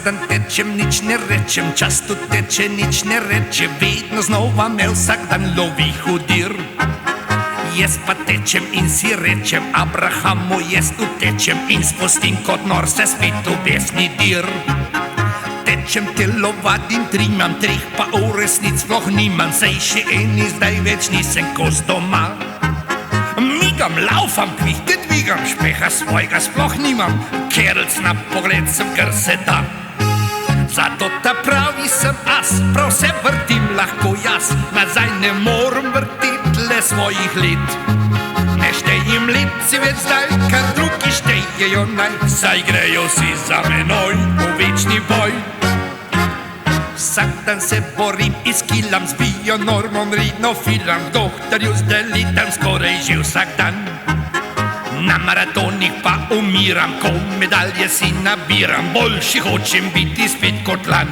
dan tečem, nič ne rečem, čas tu teče, nič ne reče, vedno znova me vsak dan lovi hudir. Jaz pa tečem in si rečem, Abrahamu jaz utečem in spustim kot nor se spet v besni dir. Tečem, telovadim, trimam, treh pa v resnic sploh nimam, sej še eni zdaj več nisem kos doma. Migam, laufam, kvihte dvigam, špeha svojega sploh nimam, kerlc na pogled sem, kar se da. Zato ta pravi sem as, prav se vrtim lahko jaz, nazaj ne moram vrtit le svojih let. Ne štejem let si več zdaj, kar drugi štejejo naj, saj grejo si za menoj v večni boj. Vsak dan se borim, izkilam, zbijo normom, ridno filam, doktorju zdelitam skoraj že vsak dan. Na maratonih pa umiram, ko medalje si nabiram, boljši hočem biti spet kot lan.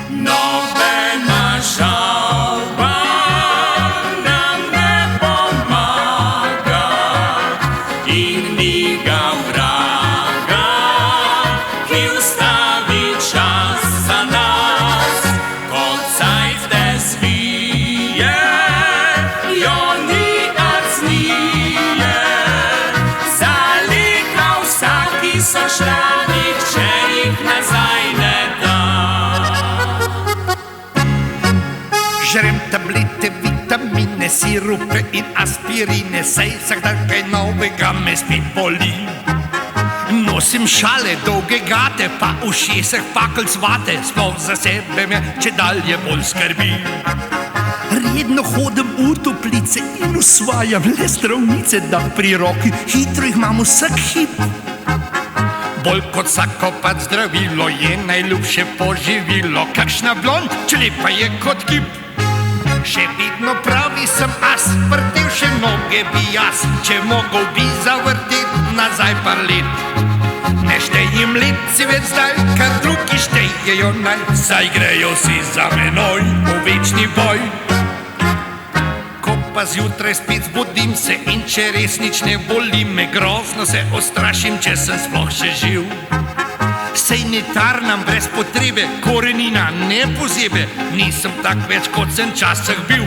Nobena žalba nam ne pomaga in ni ga vraga, ki ustavi čas za nas. Kot Seife zvije, jo ni arznije, zalika vsaki so šlani, če jih nazaj ne da. Žrem tablete, vitamine, sirupe in aspirine, saj vsak dan kaj novega me spet boli. Nosim šale, dolge gate, pa v ušesih pakelj cvate, sploh za sebe me če dalje bolj skrbi. Redno hodim v toplice in usvajam le zdravnice, da pri roki hitro jih imam vsak hip. Bolj kot vsako pa zdravilo je najljubše poživilo, kakšna blond, če lepa je kot kip. Še vedno pravi sem as, vrtel še noge bi jaz, če mogel bi zavrtet nazaj par let. Ne štejem let si več zdaj, kar drugi štejejo naj, saj grejo si za menoj v večni boj. Ko pa zjutraj spet zbudim se in če res nič ne boli me, grozno se ustrašim, če sem sploh še živ. Sej ne tarnam brez potrebe, korenina ne pozebe, nisem tak več kot sem časih bil.